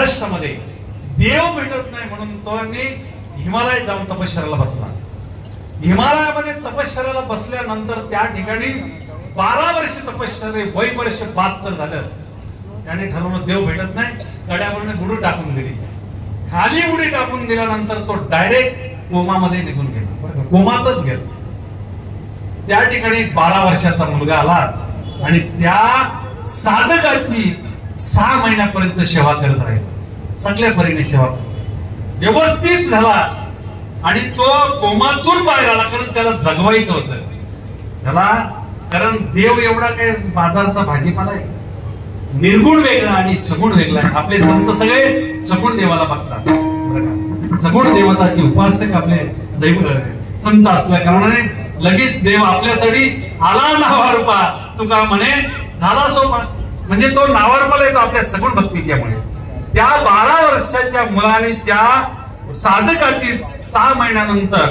महाराष्ट्रामध्ये देव भेटत नाही म्हणून तो हिमालयात जाऊन तपश्चर्याला बसला. हिमालयामध्ये तपश्चर्याला बसल्यानंतर त्या ठिकाणी 12 वर्ष तपश्चर्या, वय वर्ष 72 झालं. त्याने ठरवलं देव भेटत नाही, गड्यावरने उडी टाकून दिली. खाली उडी टाकून दिल्यानंतर तो डायरेक्ट कोमामध्ये निघून गेला, कोमातच गेला. त्या ठिकाणी 12 वर्षाचा मुलगा आला आणि त्या साधकाची 6 महिन्यापर्यंत सेवा करत राहिला. सगळ्या परीने सेवा व्यवस्थित झाला आणि तो कोमातून बाहेर आला, कारण त्याला जगवायचं होतं त्याला. कारण देव एवढा काय बाजारचा भाजीपाला आहे, निर्गुण वेगळा आणि सगुण वेगळा आहे. आपले संत सगळे सगुण देवाला बघतात. सगुण देवताचे उपासक आपले दैव संत असल्या कारणाने लगेच देव आपल्यासाठी आला नावारूपा, तुका म्हणे झाला सोपा. म्हणजे तो नावारूपाला येतो आपल्या सगुण भक्तीच्यामुळे. त्या 12 वर्षाच्या मुलाने त्या साधकाची 6 महिन्यानंतर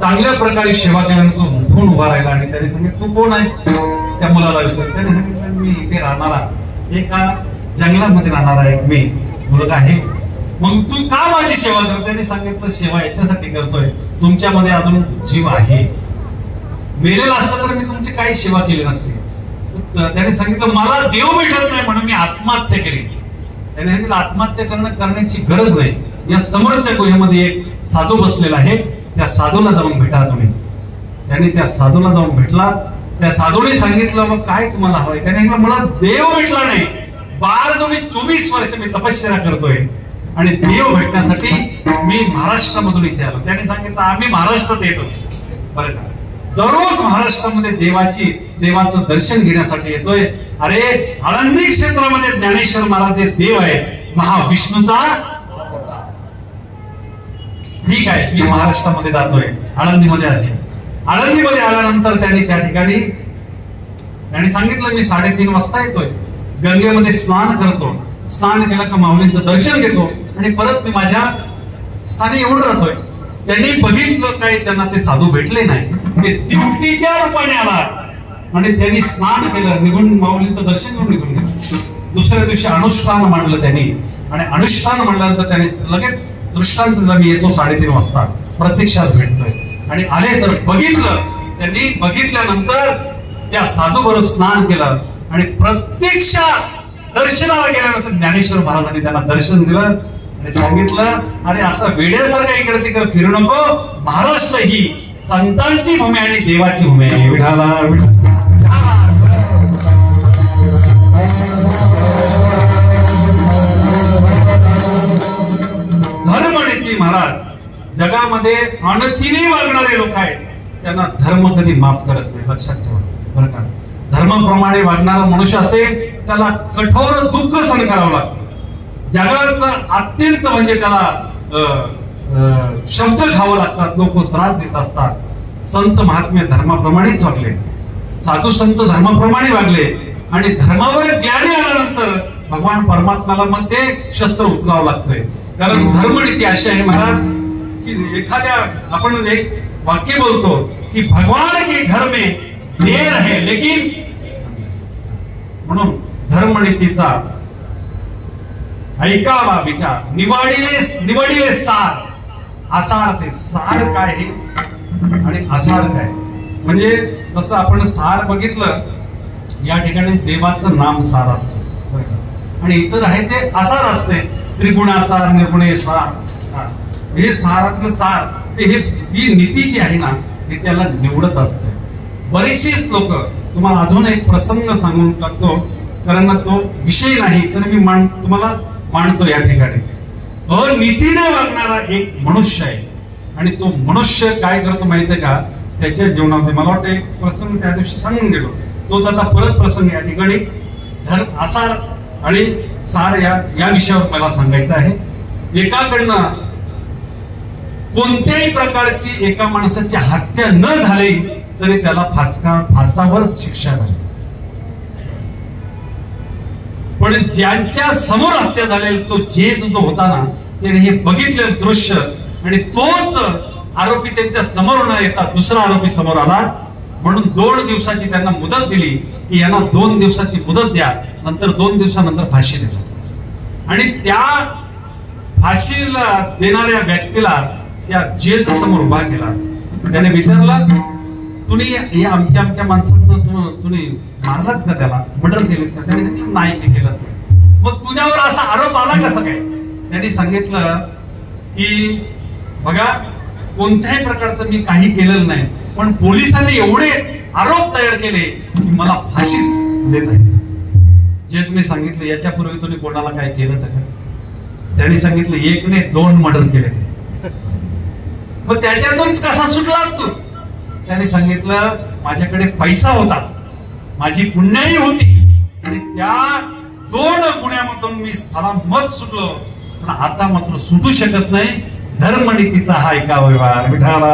चांगल्या प्रकारे सेवा केल्यानंतर तो उठून उभा राहिला आणि त्याने सांगितलं तू कोण आहेस, त्या मुलाला विचारलं. त्याने सांगितलं मी इथे राहणारा एका जंगलामध्ये राहणारा एक मी मुलगा आहे. मग तू का माझी सेवा करतो? त्याने सांगितलं सेवा याच्यासाठी करतोय, तुमच्यामध्ये अजून जीव आहे, मेलेला असता तर मी तुमची काही सेवा केली नसती. त्याने सांगितलं मला देव भेटत नाही म्हणून मी आत्महत्या केली. त्याने सांगितलं आत्महत्या करण्याची गरज नाही, या समोरच्या गुहेमध्ये एक साधू बसलेला आहे, त्या साधूला जाऊन भेटा तुम्ही. त्याने त्या साधूला जाऊन भेटला. त्या साधूने सांगितलं मग काय तुम्हाला हवंय? त्याने सांगितलं मला देव भेटला नाही, 24 वर्ष मी तपश्चर्या करतोय आणि देव भेटण्यासाठी मी महाराष्ट्रामधून इथे आलो. त्याने सांगितलं आम्ही महाराष्ट्रात येतो बरं का, दररोज महाराष्ट्रामध्ये देवाचं दर्शन घेण्यासाठी येतोय. अरे आळंदी क्षेत्रामध्ये ज्ञानेश्वर महाराज देव आहेत, महाविष्णूचा. ठीक आहे, मी महाराष्ट्रामध्ये जातोय, आळंदीमध्ये आहे. आळंदीमध्ये आल्यानंतर त्यांनी त्या ठिकाणी त्यांनी सांगितलं मी 3:30 वाजता येतोय, गंगेमध्ये स्नान करतो, स्नान केलं का माऊलींचं दर्शन घेतो आणि परत मी माझ्या स्थानी येऊन राहतोय. त्यांनी बघितलं काय त्यांना ते साधू भेटले नाही, ते ड्युटीच्या रूपाने आला आणि त्यांनी स्नान केलं, निघून माऊलींचं दर्शन घेऊन निघून गेलं. दुसऱ्या दिवशी अनुष्ठान मांडलं त्यांनी आणि अनुष्ठान मांडल्यानंतर त्यांनी लगेच दृष्टांत दिला मी येतो 3:30 वाजता, प्रत्यक्षात भेटतोय. आणि आले तर बघितलं. त्यांनी बघितल्यानंतर त्या साधू बरोबर स्नान केलं आणि प्रत्यक्षात दर्शनाला गेल्यानंतर ज्ञानेश्वर महाराजांनी त्यांना दर्शन दिलं आणि सांगितलं अरे असं वेड्यासारखं इकडे तिकडे फिरू नको, महाराष्ट्र ही संतांची भूमी आणि देवाची भूमी आहे. विठाला धर्मनीती महाराज जगामध्ये अनतिने वागणारे लोक आहेत, त्यांना धर्म कधी माफ करत नाही, लक्षात ठेवा बरं का. धर्माप्रमाणे वागणारा मनुष्य असेल त्याला कठोर दुःख सहन करावं लागतं. जगाचं अत्यंत म्हणजे त्याला शब्द खावं लागतात, लोक त्रास देत असतात. संत महात्मे धर्माप्रमाणेच वागले, साधू संत धर्माप्रमाणे वागले आणि धर्मावर ज्ञानी आल्यानंतर भगवान परमात्म्याला मग ते शस्त्र उचलावं लागतंय. कारण धर्मनीती अशी आहे महाराज की एखाद्या आपण एक वाक्य बोलतो की भगवान के घर में देर है लेकिन, म्हणून धर्मनीतीचा ऐकावा विचार, निवडिले सार. आसार ते सार काय आहे आणि आसार काय, म्हणजे तसं आपण सार बघितलं या ठिकाणी देवाचं नाम सार असतं आणि इतर आहे ते आसार असते, त्रिगुणासार निर्गुणे सार. हे सारातलं सार ते ही नीती जी आहे ना हे त्याला निवडत असते. बरेचसेच लोक, तुम्हाला अजून एक प्रसंग सांगून टाकतो कारण तो विषय नाही तर मी तुम्हाला मांडतो या ठिकाणी. नीतीने वागणारा एक मनुष्य आहे आणि तो मनुष्य काय करतो माहितीये का, त्याच्या जीवनामध्ये मला वाटतं एक प्रसंग त्या दिवशी सांगून गेलो, तोच आता परत प्रसंग या ठिकाणी धर्म आसार आणि सार या विषयावर मला सांगायचं आहे. एकाकडनं कोणत्याही प्रकारची एका माणसाची हत्या न झाली तरी त्याला फासावर शिक्षा झाली, पण ज्यांच्या समोर हत्या झालेली तो जे सुद्धा होता ना त्याने हे बघितले दृश्य आणि तोच आरोपी त्यांच्या समोर न येता दुसरा आरोपी समोर आला म्हणून 2 दिवसाची त्यांना मुदत दिली की यांना 2 दिवसाची मुदत द्या, नंतर 2 दिवसानंतर फाशी दिली. आणि त्या फाशीला देणाऱ्या व्यक्तीला त्या जेज समोर उभा केला. त्याने विचारलं, तुम्ही या अमक्या अमक्या माणसाचं तुम्ही मारलात का, त्याला मर्डर केलेत का? त्याने सांगितलं नाही मी केलं. मग तुझ्यावर असा आरोप आला कसं काय? त्यांनी सांगितलं की बघा, कोणत्याही प्रकारचं मी काही केलेलं नाही, पण पोलिसांनी एवढे आरोप तयार केले की मला फाशीच देत आहे. जेजने सांगितलं, याच्यापूर्वी तुम्ही कोणाला काय केलं का? त्यांनी सांगितलं, एक ने 2 मर्डर केले. मग त्याच्यातून कसा सुटला तू? त्यांनी सांगितलं, माझ्याकडे पैसा होता, माझी गुन्हेही होती, आणि त्या 2 गुन्ह्यामधून मी सलामत सुटलो, पण आता मात्र सुटू शकत नाही. धर्मनीतीचा हा एका व्यवहार. विठाला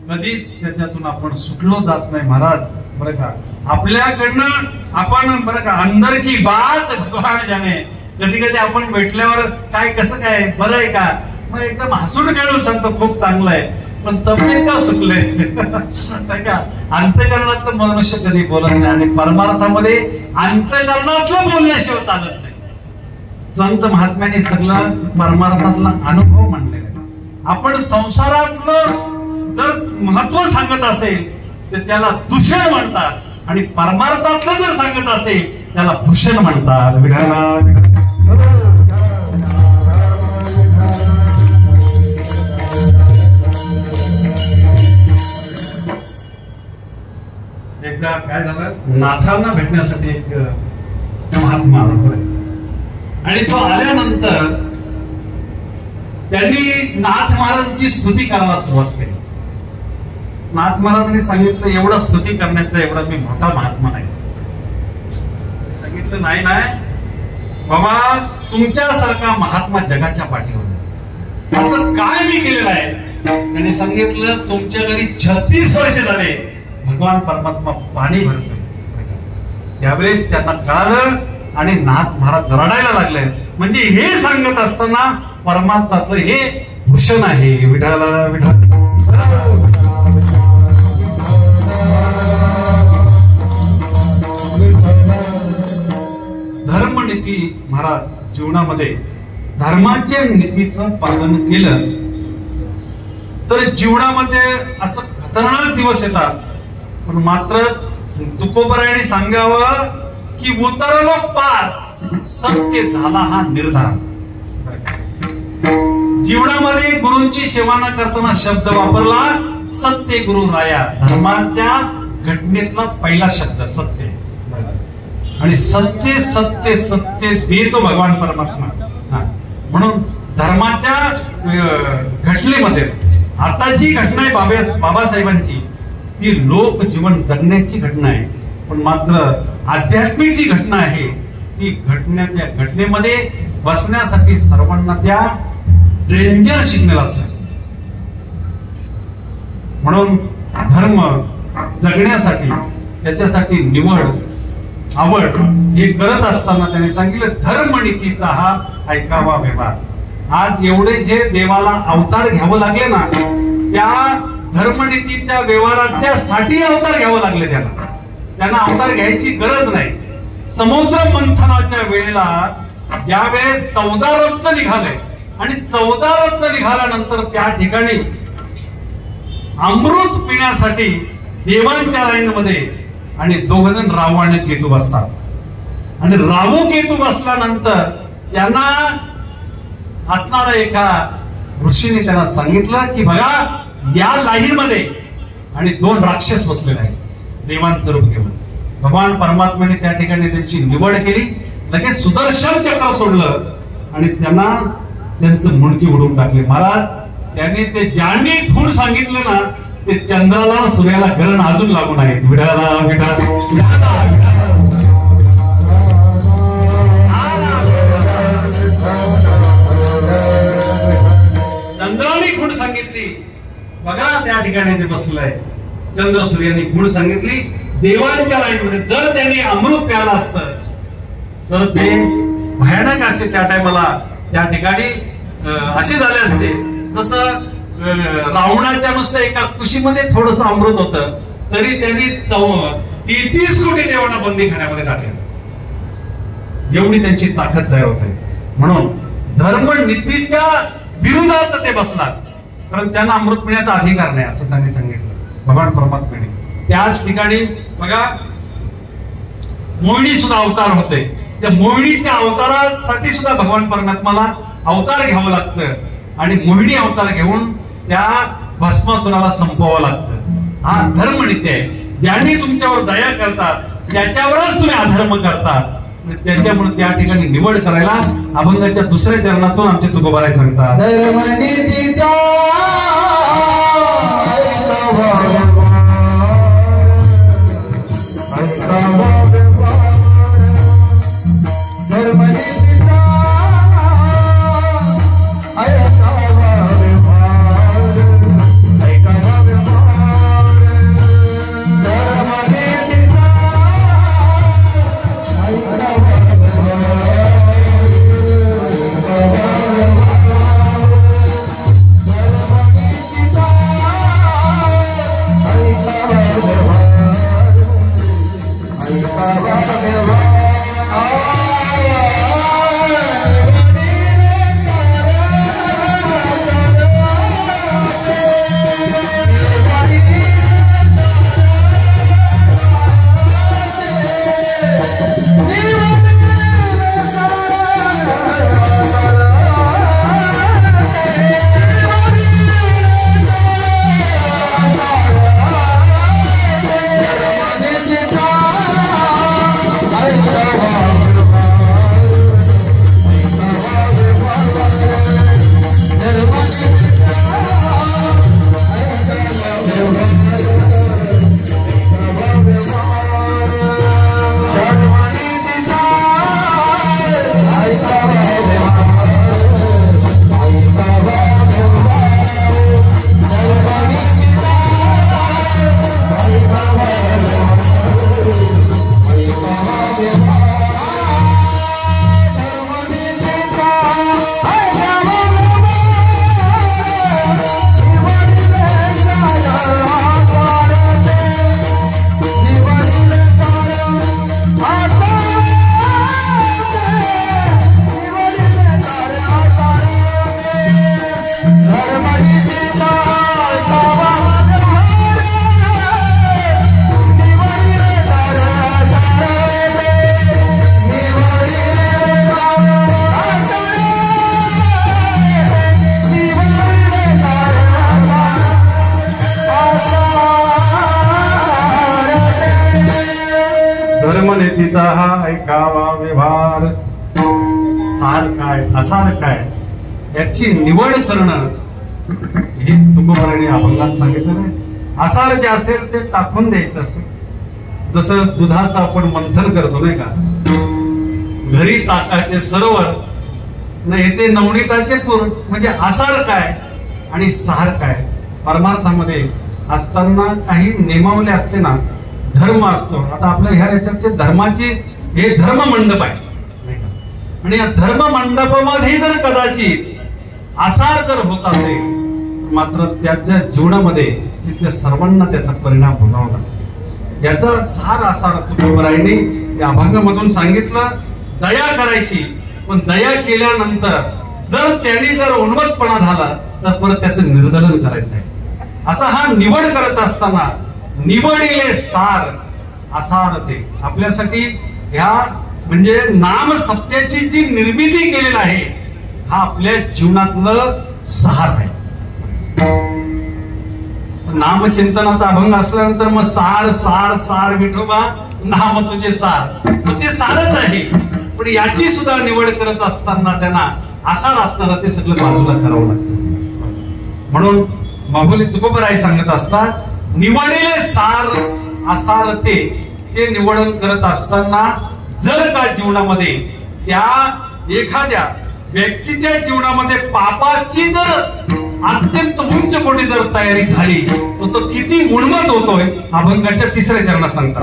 कधीच त्याच्यातून आपण सुटलो जात नाही महाराज. बरं का, आपल्याकडनं आपण बरं का अंदर की बात भगवान जाने. कधी कधी आपण भेटल्यावर काय कसं काय बरं आहे का, मग एकदम हसून खेळून सांगतो खूप चांगलं आहे, पण तब्येत का सुटले का? अंतकरणातलं मनुष्य कधी बोलत नाही, आणि परमार्थामध्ये अंतकरणातलं बोलण्याशिवाय चालत नाही. संत महात्म्याने सगळं परमार्थातला अनुभव मांडलेला आहे. आपण संसारातलं जर महत्व सांगत असेल तर त्याला दूषण म्हणतात, आणि परमार्थातलं जर सांगत असेल त्याला भूषण म्हणतात. एकदा काय झालं, नाथांना भेटण्यासाठी एक महात्मा आला, आणि तो आल्यानंतर त्यांनी नाथ महाराजांची स्तुती करायला सुरुवात केली. नाथ महाराजांनी सांगितलं, एवढं स्तुती करण्याचा एवढा मी मोठा महात्मा नाही. सांगितलं, नाही बाबा, तुमच्यासारखा महात्मा जगाच्या पाठीवर असं काय मी केलेलं आहे? त्यांनी सांगितलं, तुमच्या घरी 36 वर्ष झाले भगवान परमात्मा पाणी भरतोय. त्यावेळेस त्यांना कळालं, आणि नाथ महाराज रडायला लागले. म्हणजे हे सांगत असताना परमात्माचं हे भूषण आहे. विठाला विठा धर्मनीती. महाराज जीवनामध्ये धर्माच्या नीतीचं पालन केलं तर जीवनामध्ये असं खतरनाक दिवस येतात, पण मात्र तुकोबरायांनी सांगावं की उतरलो पार, सत्य झाला हा निर्धार. जीवनामध्ये गुरूंची सेवा न करताना शब्द वापरला, सत्य गुरु राया. धर्माच्या घटनेतला पहिला शब्द सत्य, आणि सत्य सत्य सत्य देतो भगवान परमात्मा. म्हणून धर्माच्या घटनेमध्ये आता जी घटना आहे बाबासाहेबांची, ती लोक जीवन जगण्याची घटना आहे, पण मात्र आध्यात्मिक जी घटना आहे ती त्या घटनेमध्ये बसण्यासाठी सर्वांना त्या डेंजर सिग्नल असतात. म्हणून धर्म जगण्यासाठी त्याच्यासाठी निवड आवड हे करत असताना त्याने सांगितलं, धर्मनीतीचा हा ऐकावा व्यवहार. आज एवढे जे देवाला अवतार घ्यावं लागले ना, त्या धर्मनीतीच्या व्यवहाराच्या साठी अवतार घ्यावं लागले. त्यांना अवतार घ्यायची गरज नाही. समुद्र मंथनाच्या वेळेला ज्या वेळेस 14 रत्न निघाले, आणि 14 रत्न निघाल्यानंतर त्या ठिकाणी अमृत पिण्यासाठी देवांच्या लाईनमध्ये आणि 2 जण राहू आणि केतू बसतात. आणि राहू केतू बसल्यानंतर त्यांना असणारा एका ऋषीने त्यांना सांगितलं की बघा, या लाईनमध्ये आणि 2 राक्षस बसलेले आहेत देवांचं रूप घेऊन. भगवान परमात्म्याने त्या ठिकाणी त्यांची निवड केली. लगेच सुदर्शन चक्र सोडलं आणि त्यांना त्यांचं मुंडकी उडवून टाकले. महाराज त्यांनी ते ज्यांनी थोड सांगितलं ना, ते चंद्राला सूर्याला गरण अजून लागून आहेत. विठाला विठा चंद्राने खूण सांगितली. बघा त्या ठिकाणी ते बसलंय. चंद्र सूर्याने खूण सांगितली. देवांच्या लाईनमध्ये जर त्यांनी अमृत प्यायला असतं तर ते भयानक असे त्या टायमाला त्या ठिकाणी असे झाले असते. जसं रावणाच्या नुसतं एका कुशीमध्ये थोडस अमृत होतं तरी त्यांनी 33 कोटी देवांना बंदीखान्यामध्ये टाकले. एवढी त्यांची ताकद तयार होते. म्हणून धर्मनीतीच्या विरोधात ते बसतात, कारण त्यांना अमृत पिण्याचा अधिकार नाही असं त्यांनी सांगितलं भगवान परमात्म्याने. त्याच ठिकाणी बघा मोहिनी सुद्धा अवतार होते. त्या मोहिनीच्या अवतारासाठी सुद्धा भगवान परमात्माला अवतार घ्यावं लागतं आणि मोहिनी अवतार घेऊन त्या भस्मासुराला संपवावं लागतं. हा धर्मनीती आहे. ज्यांनी तुमच्यावर दया करतात त्याच्यावरच तुम्ही अधर्म करतात. त्याच्यामुळे त्या ठिकाणी निवड करायला अभंगाच्या दुसऱ्या चरणातून आमचे तुकोबाराय सांगतात. धर्मनीतीचा हा ऐकावा व्यवहार. सार काय असार काय याची निवड करणं हे तुकोबाराने अभंगात सांगितलं नाही. असार जे असेल ते टाकून द्यायचं असेल. जसं दुधाचं आपण मंथन करतो नाही का, घरी ताकाचे सरोवर नाही ते नवनीताचे पूर. म्हणजे असार काय आणि सार काय परमार्थामध्ये असताना काही नियमावली असते ना, धर्म असतो. आता आपल्या ह्या याच्यात धर्माची हे धर्म मंडप आहे आणि या धर्म मंडपामध्ये जर कदाचित आसार जर होत असेल मात्र त्याच्या जीवनामध्ये तिथल्या सर्वांना त्याचा परिणाम भोगावा लागतो. याचा सार आसार तुकोबारायांनी या अभंगामधून सांगितलं. दया करायची, पण दया केल्यानंतर जर उन्मत्तपणा झाला तर परत त्याचं निर्दलन करायचं आहे. असा हा निवड करत असताना निवडिले सार आसार ते आपल्यासाठी ह्या म्हणजे नाम सत्याची जी निर्मिती केलेली आहे हा आपल्या जीवनातलं सार आहे. नामचिंतनाचा अभंग असल्यानंतर मग सार सार सार विठोबा नाम तुझे सार, ते सारच आहे. पण याची सुद्धा निवड करत असताना त्यांना आसार असताना ते सगळं बाजूला करावं लागतं. म्हणून माहुली तुकोबाराय सांगत असतात, निवडिले सार आसार ते निवडन करत असताना जर का जीवनामध्ये त्या एखाद्या व्यक्तीच्या जीवनामध्ये पापाची जर अत्यंत उंच कोटी जर तयारी झाली तर तो किती उन्मत्त होतोय अभंगाच्या तिसऱ्या चरणात सांगतात.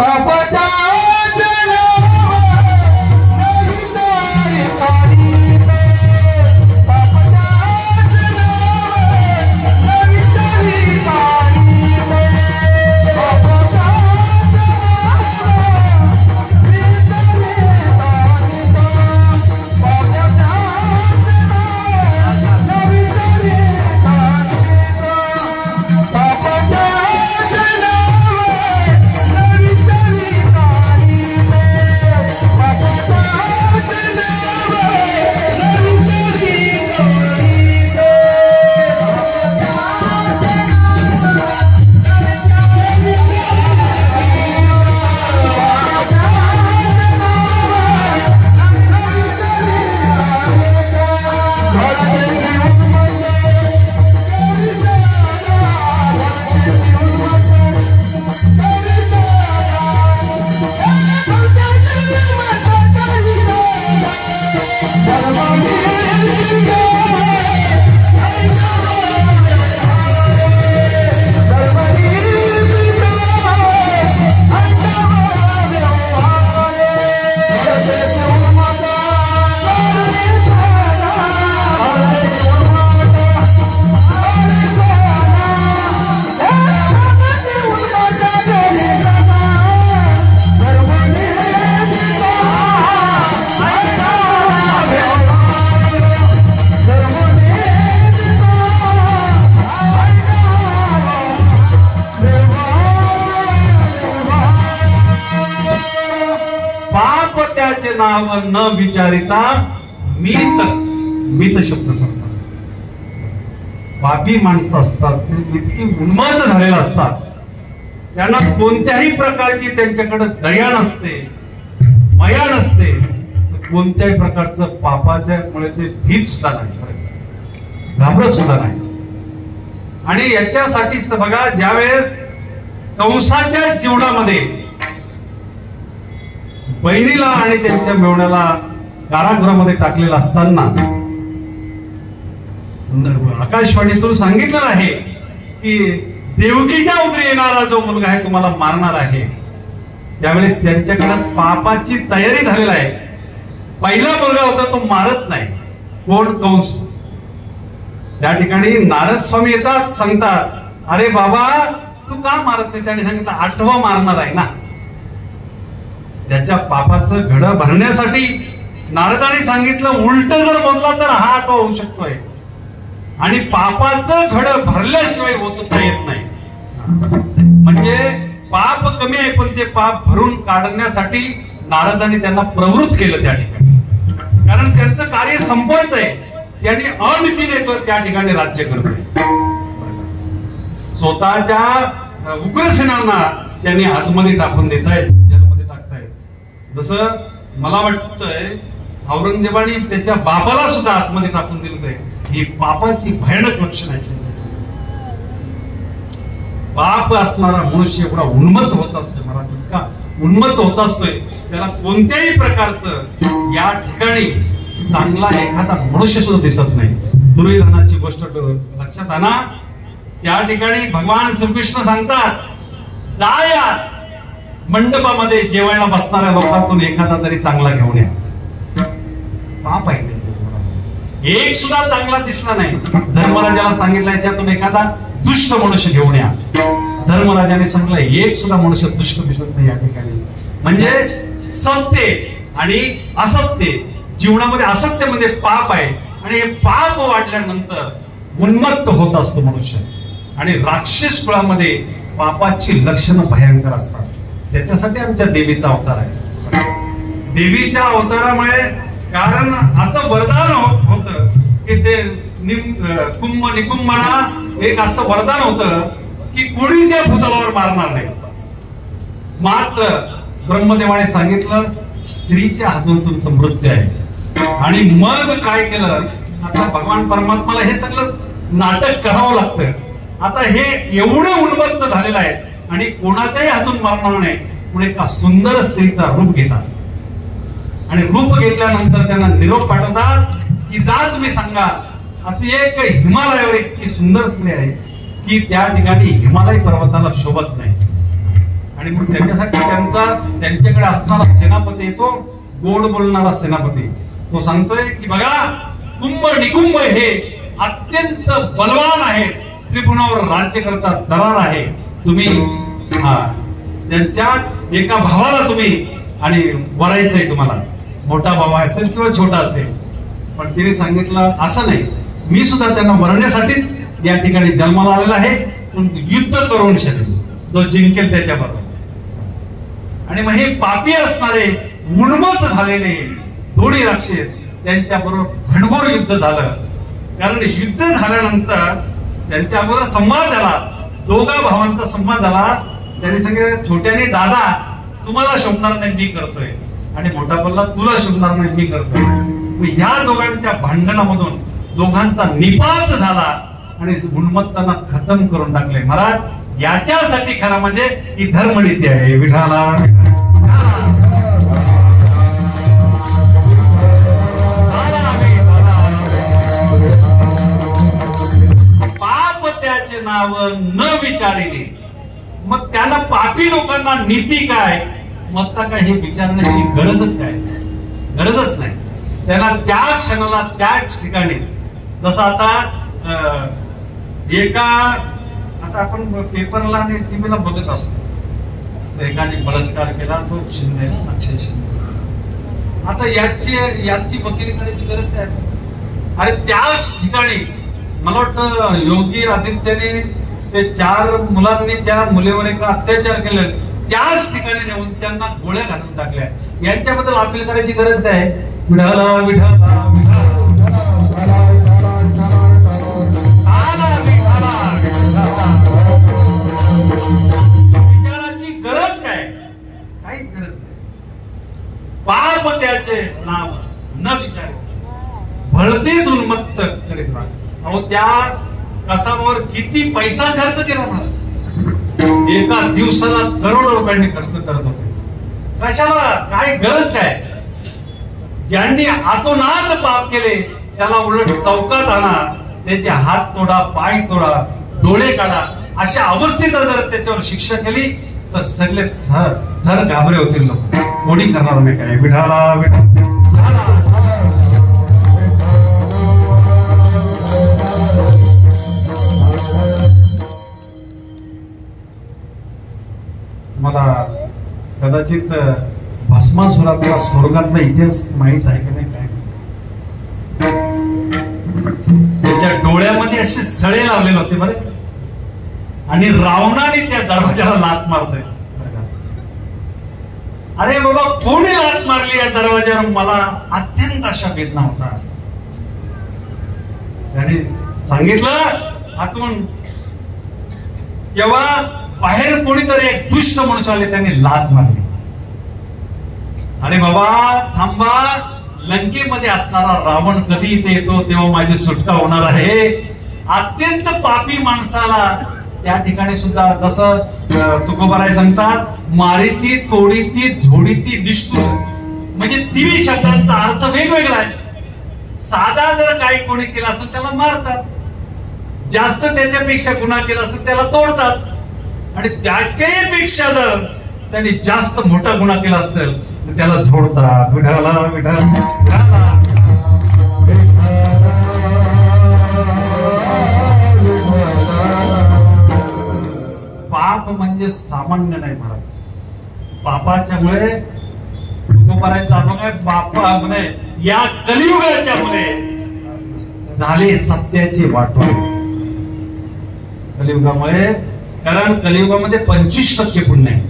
नाव न विचारिता मीत शब्द सांगतात. पापी माणसं असतात ते इतकी उन्मत्त झालेला असतात, त्यांना कोणत्याही प्रकारची त्यांच्याकडे दया नसते, मया नसते, कोणत्याही प्रकारचं पापाच्या मुळे ते भीत सुद्धा नाही, घाबरत सुद्धा नाही. आणि याच्यासाठीच बघा, ज्यावेळेस कंसाच्या जीवनामध्ये बहिणीला आणि त्यांच्या मेवण्याला कारागृहामध्ये टाकलेलं असताना आकाशवाणीतून सांगितलेलं आहे की देवकीच्या उदरी येणारा जो मुलगा आहे तुम्हाला मारणार आहे. त्यावेळेस त्यांच्याकडे पापाची तयारी झालेला आहे. पहिला मुलगा होता तो मारत नाही, कोण? कंस. त्या ठिकाणी नारद स्वामी येतात, सांगतात, अरे बाबा तू का मारत नाही? त्याने सांगितलं, आठवा मारणार आहे ना. त्याच्या पापाचं घडं भरण्यासाठी नारदाने सांगितलं, उलट जर बोलला तर हा आठवा होऊ शकतोय, आणि पापाचं घडं भरल्याशिवाय होता येत नाही. म्हणजे पाप कमी आहे, पण ते पाप भरून काढण्यासाठी नारदाने त्यांना प्रवृत्त केलं त्या ठिकाणी. कारण त्यांचं कार्य संपवायचंय. त्यांनी अनितीने तो त्या ठिकाणी राज्य करतोय. स्वतःच्या उग्रसेनांना त्यांनी आतमध्ये टाकून देत आहेत, जेलमध्ये टाकतायत. जसं मला वाटतंय औरंगजेबाने त्याच्या बाबाला सुद्धा आतमध्ये टाकून दिलं आहे. ही पापाची भयानक लक्षण आहे. पाप असणारा मनुष्य एवढा उन्मत्त होत असतो, मला इतका उन्मत्त होत असतोय, त्याला कोणत्याही प्रकारचं या ठिकाणी चांगला एखादा मनुष्य सुद्धा दिसत नाही. दुर्योधनाची गोष्ट लक्षात आणा. त्या ठिकाणी भगवान श्रीकृष्ण सांगतात, जा या मंडपामध्ये जेवायला बसणाऱ्या लोकांतून एखादा तरी चांगला घेऊन या. पाप आहे त्यांच्या, एक सुद्धा चांगला दिसला नाही. धर्मराजाला सांगितलं, याच्यातून एखादा दुष्ट मनुष्य घेऊन या. धर्मराजाने सांगितलं, एक सुद्धा मनुष्य दुष्ट दिसत नाही या ठिकाणी. म्हणजे सत्य आणि असत्य, जीवनामध्ये असत्यमध्ये पाप आहे, आणि हे पाप वाढल्यानंतर उन्मत्त होत असतो मनुष्य. आणि राक्षस कुळामध्ये पापाची लक्षणं भयंकर असतात. त्याच्यासाठी आमच्या देवीचा अवतार आहे. देवीच्या अवतारामुळे, कारण असं वरदान होतं की ते कुंभ निकुंभना एक असं वरदान होतं की कोणीच या भूतलावर मारणार नाही. मात्र ब्रह्मदेवाने सांगितलं, स्त्रीच्या हातून तुमचं मृत्यू आहे. आणि मग काय केलं, आता भगवान परमात्माला हे सगळं नाटक करावं लागतं. आता हे एवढं उन्मत्त झालेलं आहे आणि कोणाच्याही हातून मारणार नाही, म्हणून एका सुंदर स्त्रीचा रूप घेतात. आणि रूप घेतल्यानंतर त्यांना निरोप पाठवतात की जा तुम्ही सांगा, अशी एक हिमालयावर इतकी सुंदर स्त्री आहे की त्या ठिकाणी हिमालय पर्वताला शोभत नाही. आणि मग त्याच्यासाठी त्यांच्याकडे असणारा सेनापती येतो, गोड बोलणारा सेनापती. तो सांगतोय की बघा, कुंभ निकुंभ हे अत्यंत बलवान आहेत, त्रिभुवनावर राज्य करतात, दरार आहे. तुम्ही त्यांच्या एका भावाला तुम्ही आणि वरायचंय तुम्हाला, मोठा भाव असेल किंवा छोटा असेल. पण तिने सांगितलं, असं नाही, मी सुद्धा त्यांना वरण्यासाठीच या ठिकाणी जन्माला आलेला आहे, पण युद्ध करून शकेल, जो जिंकेल त्याच्याबरोबर. आणि मग हे पापी असणारे उन्मत्त झालेले दोन्ही राक्षस, त्यांच्या बरोबर घनघोर युद्ध झालं. कारण युद्ध झाल्यानंतर त्यांच्या अगोदर संवाद झाला, दोघा भावांचा संवाद झाला. त्यांनी सांगितलं, छोट्याने दादा तुम्हाला शोभणार नाही, मी करतोय, आणि मोठा बोलला तुला शोभणार नाही, मी करतोय. ह्या दोघांच्या भांडणामधून दोघांचा निपात झाला आणि उन्मत्तांना खतम करून टाकले. महाराज, याच्यासाठी खरा म्हणजे ही धर्मनीती आहे. विठाला पाप त्याचे नाव न विचारिले. मग त्यांना पापी लोकांना नीती काय, मत्ता काय हे विचारण्याची गरजच काय, गरजच नाही. त्यांना त्या क्षणाला त्याच ठिकाणी, जसं आता एका, आता आपण पेपरला आणि टीव्हीला बघत असतो, एकाने बलात्कार केला, तो शिंदे, अक्षय शिंदे. आता याची वकिली करायची गरज काय? अरे त्याच ठिकाणी मला वाटतं योगी आदित्यने ते 4 मुलांनी त्या मुलीवर एक अत्याचार केले, त्याच ठिकाणी नेऊन त्यांना गोळ्या घालून टाकल्या. यांच्याबद्दल अपील करायची गरज काय? विठाला विठाला विचाराची गरज काय? काहीच गरज नाही. पाप त्याचे नाव न विचार भलतेच उन्मत्त करीत राहा. अहो त्या कसावर किती पैसा खर्च केला ना, एका दिवसाला करोडो रुपयांनी खर्च करत होते. कशाला? काय गरज काय? ज्यांनी आतोनात पाप केले त्याला उलट चौकात आणा, त्याचे हात तोडा, पाय तोडा, डोळे काढा. अशा अवस्थेचा जर त्याच्यावर शिक्षा केली तर सगळे थर घाबरे होतील लोक. कोणी करणार नाही काय? विठाला विठा. मला कदाचित भस्मासुरातला स्वर्गातला इतिहास माहित आहे की नाही काय? त्याच्या डोळ्यामध्ये असे सळे लावलेले होते बरं, आणि रावणाने त्या दरवाजाला लाथ मारतोय. अरे बाबा, कोणी लाथ मारली या दरवाजावर? मला अत्यंत अशा वेदना होता. त्याने सांगितलं आतून, तेव्हा बाहेर कोणीतरी एक दुष्ट माणूस आले, त्यांनी लाथ मारली. अरे बाबा थांबा, लंकेमध्ये असणारा रावण कधी इथे येतो तेव्हा माझी सुटका होणार आहे. अत्यंत पापी माणसाला त्या ठिकाणी सुद्धा जसं तुकोबाराय सांगतात, मारिती तोडीती झोडीती निष्ठुर, म्हणजे तिन्ही शब्दांचा अर्थ वेगवेगळा आहे. साधा जर काही कोणी केला असेल त्याला मारतात, जास्त त्याच्यापेक्षा गुन्हा केला असेल त्याला तोडतात, आणि त्याच्यापेक्षा जर त्यांनी जास्त मोठा गुन्हा केला असेल तर त्याला झोडतात. विठाला विठाला. पाप म्हणजे सामान्य नाही महाराज. पापाच्यामुळे बापा म्हणे या कलियुगाच्या मुळे झाले सत्याचे वाटोळे. कलियुगामुळे, कारण कलियुगामध्ये 25% पुण्य आहे,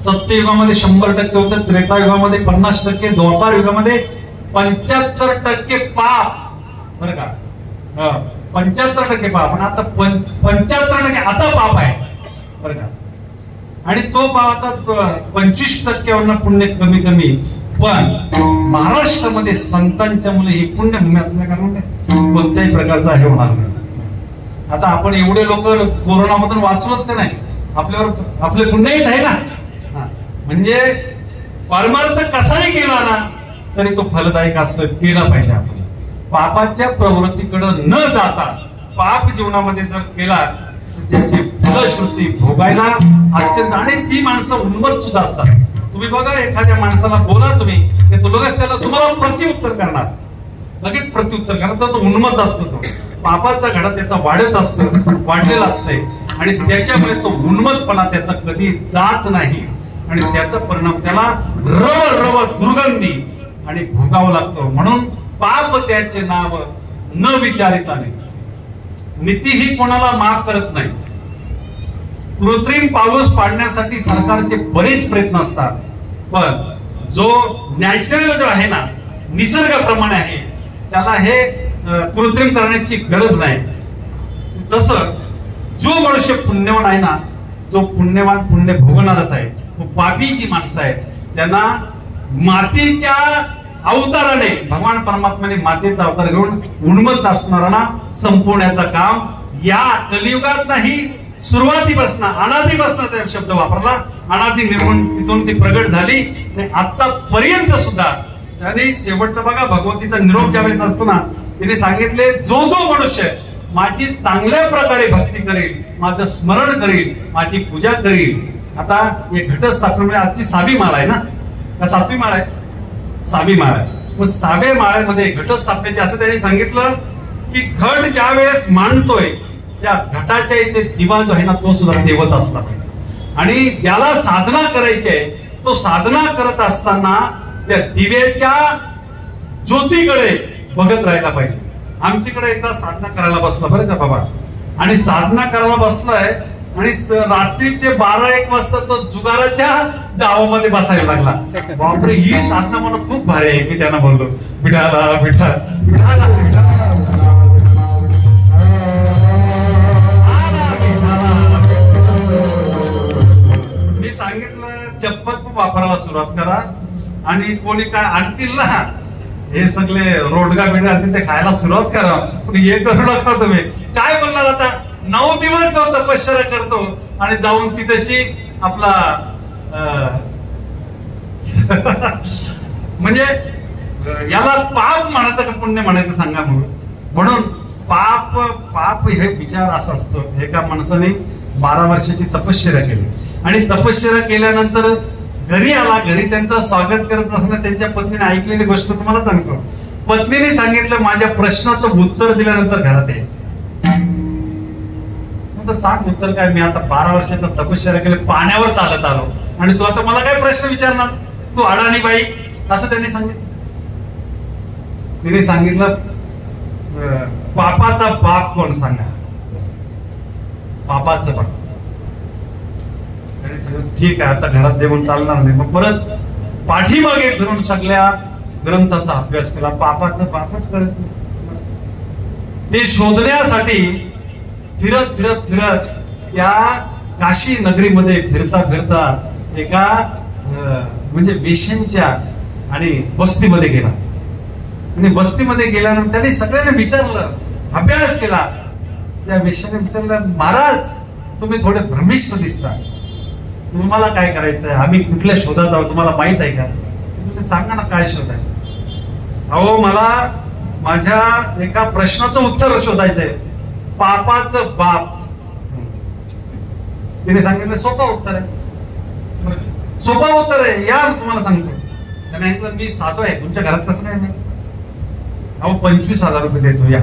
सत्ययुगामध्ये 100% होतं, त्रेतायुगामध्ये 50%, द्वापार युगामध्ये 75% पाप. बरं का? 75% पाप, पण आता 75% आता पाप आहे बरं का. आणि तो पाप आता 25% पुण्य कमी कमी. पण महाराष्ट्रामध्ये संतांच्या मुले ही पुण्यभूमी असल्या कारणाने कोणत्याही प्रकारचा हे होणार नाही. आता आपण एवढे लोक कोरोनामधून वाचलोच का नाही? आपल्यावर आपले पुण्यच आहे ना. म्हणजे परमार्थ कसाही केला ना तरी तो फलदायक असतो, केला पाहिजे. आपण पापाच्या प्रवृत्तीकडे न जाता पाप जीवनामध्ये जर केला तर त्याची फलश्रुती भोगायला अत्यंत. आणि ती माणसं उन्मत्त सुद्धा असतात. तुम्ही बघा, एखाद्या माणसाला बोला तुम्ही, तो लगेच त्याला तुम्हाला प्रत्युत्तर करणार, लगेच प्रत्युत्तर करणार. तर तो उन्मत्त असतो, तो पापाचा घडा त्याचा वाढत असतो, वाढलेला असतंय, आणि त्याच्यामुळे तो उन्मत्तपणा त्याचा कधी जात नाही, आणि त्याचा परिणाम त्याला रव रव दुर्गंधी आणि भोगावं लागतो. म्हणून पाप त्याचे नाव न विचारिताने. नीती ही कोणाला माफ करत नाही. कृत्रिम पाऊस पाडण्यासाठी सरकारचे बरेच प्रयत्न असतात, पण जो नॅचरल जो आहे ना, निसर्गाप्रमाणे आहे, त्याला हे कृत्रिम करण्याची गरज नाही. तसं जो मनुष्य पुण्यवान आहे ना, तो पुण्यवान पुण्य भोगणारच आहे. पापी जी माणसं आहेत त्यांना मातीच्या अवताराने, भगवान परमात्म्याने मातेचा अवतार घेऊन उन्मत्त असणाऱ्यांना संपवण्याचं काम या कलियुगात नाही, सुरुवातीपासून अनादिपासून त्या शब्द वापरला. अनादि निर्माण तिथून ती प्रगट झाली आणि आतापर्यंत सुद्धा. त्याने शेवटचा बघा, भगवतीचा निरोप ज्यावेळेस असतो ना, तिने सांगितले जो जो मनुष्य माझी चांगल्या प्रकारे भक्ती करेल, माझं स्मरण करेल, माझी पूजा करेल. आता हे घटस्थापनेमध्ये आजची 6वी माळ आहे ना, का 7वी माळ आहे? 6वी माळ आहे. मग 6व्या माळ्यामध्ये घटस्थापनेचे असं त्यांनी सांगितलं की घट ज्या वेळेस मांडतोय त्या घटाच्या इथे दिवा जो आहे ना, तो सुद्धा देवत असला पाहिजे. आणि ज्याला साधना करायची आहे तो साधना करत असताना त्या दिव्याच्या ज्योतीकडे बघत राहायला पाहिजे. आमच्याकडे एकदा साधना करायला बसला बरं का बाबा, आणि साधना करायला बसलाय आणि रात्रीचे 12-1 वाजता तो जुगाराच्या डावामध्ये बसायला लागला. बापरे, ही साधना मला खूप भारी आहे. मी त्यांना बोललो, विठाला विठा विठाला विठा मी सांगितलं चप्पल वापरायला सुरुवात करा आणि कोणी काय आणतील ना हे सगळे रोडगा बिडगा आणतील ते खायला सुरुवात करा, पण हे करू नका तुम्ही. काय बोलणार आता, 9 दिवस जो तपश्चर्या करतो आणि जाऊन तिथेशी आपला म्हणजे याला पाप म्हणायचं का पुण्य म्हणायचं सांगा. म्हणून पाप हे विचार असा असतो. एका माणसाने 12 वर्षाची तपश्चर्या केली आणि तपश्चर्या केल्यानंतर घरी आला. घरी त्यांचं स्वागत करत असताना त्यांच्या पत्नीने ऐकलेली गोष्ट तुम्हाला सांगतो. पत्नीने सांगितलं, माझ्या प्रश्नाचं उत्तर दिल्यानंतर घरात यायचं. सांग उत्तर काय, मी आता 12 वर्षाचा तपश्चर्या केली, पाण्यावर चालत आलो आणि तू आता मला काय प्रश्न विचारणार, तू अडाणी बाई, असं त्यांनी सांगितलं. तिने सांगितलं, पापाचा बाप कोण सांगा, पापाचं बाप. ठीक आहे, आता घरात जेवण चालणार नाही. मग परत पाठीमागे फिरून सगळ्या ग्रंथाचा अभ्यास केला. पापाचं बापच कळत नाही. ते शोधण्यासाठी फिरत फिरत फिरत त्या काशी नगरीमध्ये फिरता फिरता एका म्हणजे वेश्यांच्या आणि वस्तीमध्ये गेला. आणि वस्तीमध्ये गेल्यानंतर त्यांनी सगळ्यांना विचारलं, अभ्यास केला. त्या वेश्याने विचारलं, महाराज तुम्ही थोडे भ्रमिष्ठ दिसता, तुम्हाला काय करायचंय, आम्ही कुठल्या शोधात आहोत तुम्हाला माहित आहे का? सांगा ना काय शोध आहे. अहो, मला माझ्या एका प्रश्नाचं उत्तर शोधायचंय, पापाचं बाप. तिने सांगितलं, सोपा उत्तर आहे. सोपा उत्तर आहे, या तुम्हाला सांगतो. त्याने सांगितलं, मी साधू आहे, तुमच्या घरात कसं काय नाही. अहो, 25,000 रुपये देतो, या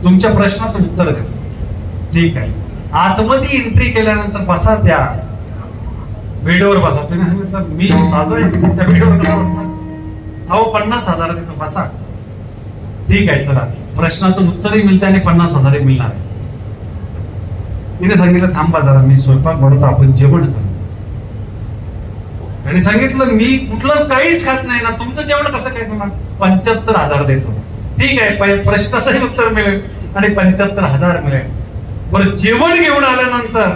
तुमच्या प्रश्नाचं उत्तर देतो. ठीक आहे. आतमध्ये एंट्री केल्यानंतर बसा, त्या बेडवर बसा. तुम्ही सांगितलं, मी साधू आहे, त्या बेडवर कसा बसणार. अहो, 50,000 देतो, बसा. ठीक आहे, चला, प्रश्नाचं उत्तरही मिळते आणि 50,000 मिळणार. तिने सांगितलं, थांबा जरा, मी स्वयंपाक बनवतो, आपण जेवण करू. आणि सांगितलं, मी कुठलं काहीच खात नाही ना, तुमचं जेवण कसं काय करणार. 75,000 देतो. ठीक आहे, प्रश्नाचंही उत्तर मिळेल आणि 75,000 मिळेल. बरं, जेवण घेऊन आल्यानंतर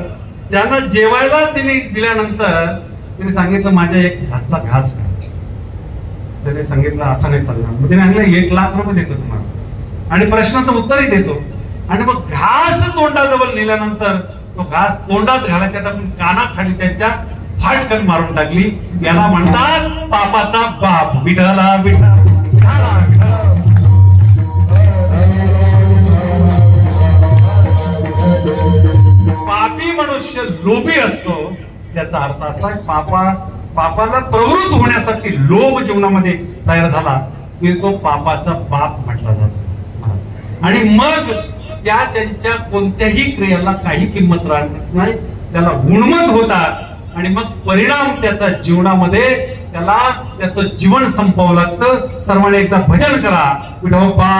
त्यांना जेवायला तिने दिल्यानंतर तिने सांगितलं, माझ्या एक हातचा घास खा. त्याने सांगितलं, असं नाही चालणार. मग तिने सांगितलं, 1,00,000 रुपये देतो तुम्हाला आणि प्रश्नाचं उत्तरही देतो. आणि मग घास तोंडाजवळ नेल्यानंतर तो घास तोंडात घालायच्या टाकून कानाखाली त्यांच्या फाटकन मारून टाकली. याला म्हणतात पापाचा बाप. विठाला विठा. पापी मनुष्य लोभी असतो. त्याचा अर्थ असा आहे, पापाला प्रवृत्त होण्यासाठी लोभ जीवनामध्ये तयार झाला की तो पापाचा बाप म्हटला जातो. आणि मग त्यांच्या कोणत्याही क्रियेला काही किंमत राहत नाही, त्याला उन्मत्त होतात आणि मग परिणाम त्याचा जीवनामध्ये त्याला त्याचं जीवन संपवावं लागतं. सर्वांनी एकदा भजन करा, विठोबा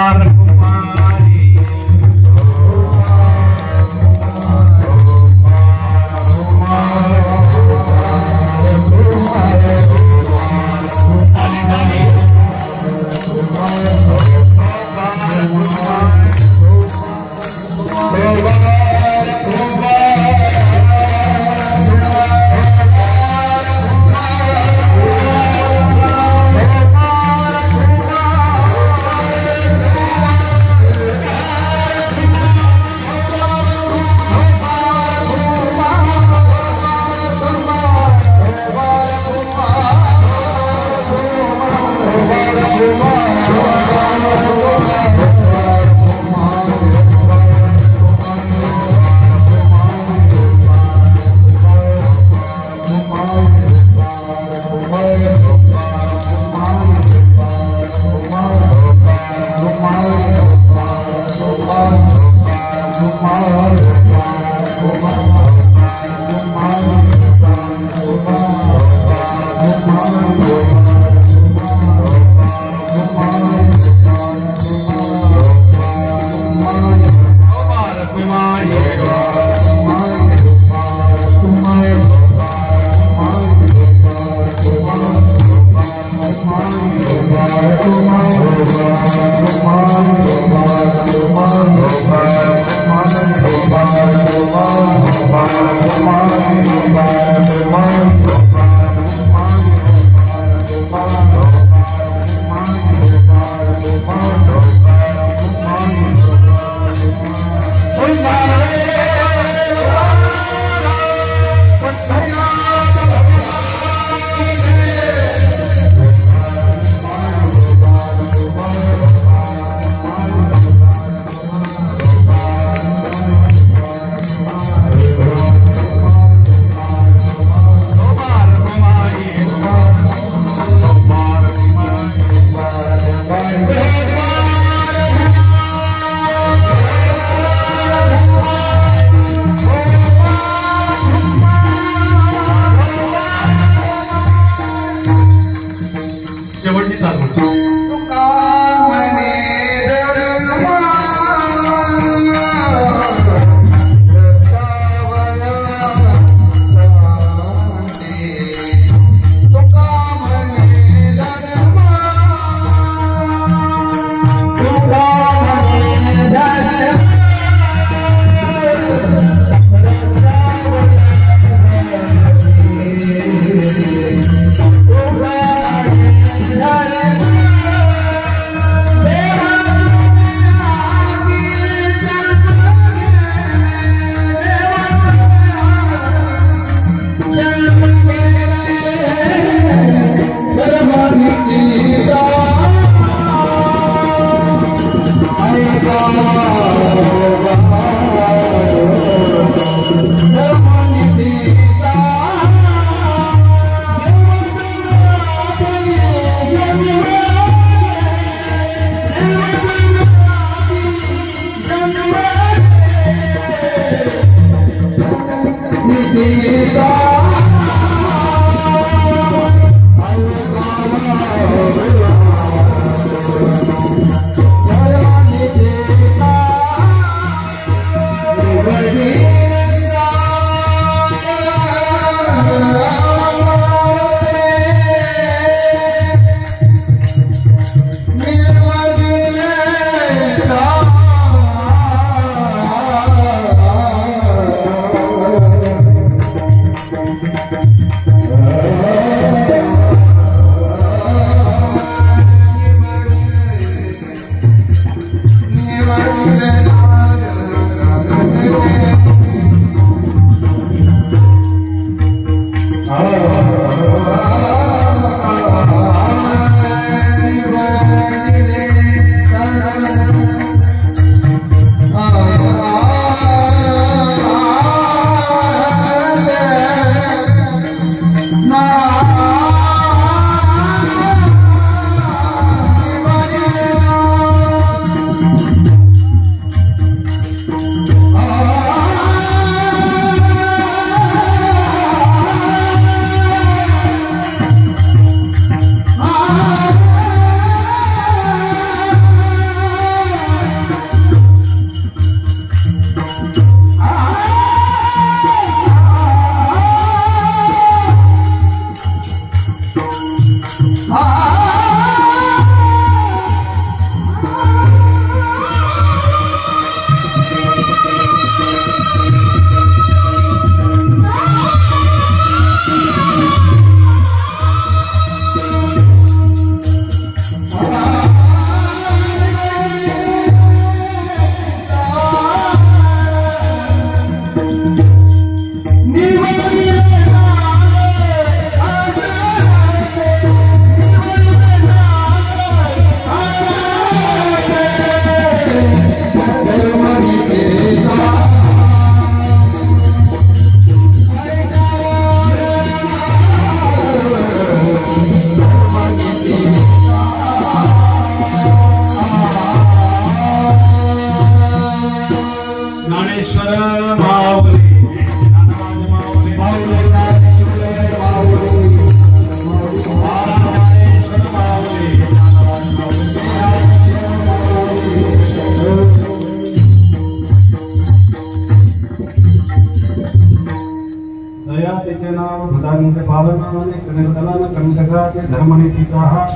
धर्मनीतीचा हा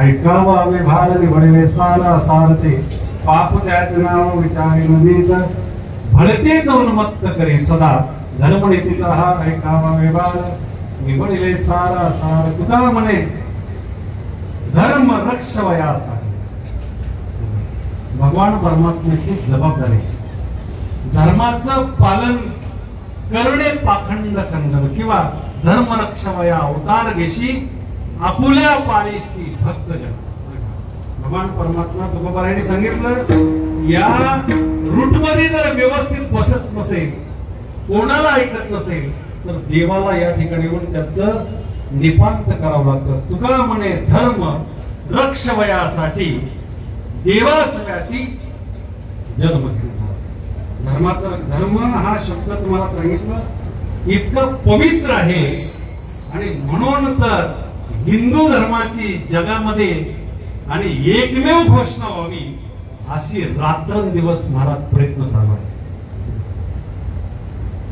ऐकावा वे भार निवडले सारा सारते पाप त्याच नाव विचारी नीत भळते जाऊन मत्त करे सदा धर्मनीतीचा हा ऐकावा वे भार निवडले सारा सार तुका म्हणे धर्म रक्षवयासा भगवान परमात्म्याची जबाबदारी धर्माचं पालन करणे पाखंड खंडन किंवा धर्म रक्षवया अवतार घेशी आपुल्या पारिस्ती भक्तजन भगवान परमात्मा तुकोबारायांनी सांगितलं या रूट मध्ये जर व्यवस्थित बसत नसेल कोणाला ऐकत नसेल तर देवाला या ठिकाणी येऊन त्याचं निपांत करावं लागतं तुका म्हणे धर्म रक्षवयासाठी देवासाठी जन्म घेतला धर्म हा शब्द तुम्हाला सांगितलं इतकं पवित्र आहे आणि म्हणून तर हिंदू धर्माची जगामध्ये आणि एकमेव घोषणा व्हावी अशी रात्रंदिवस महाराज प्रयत्न चालू आहे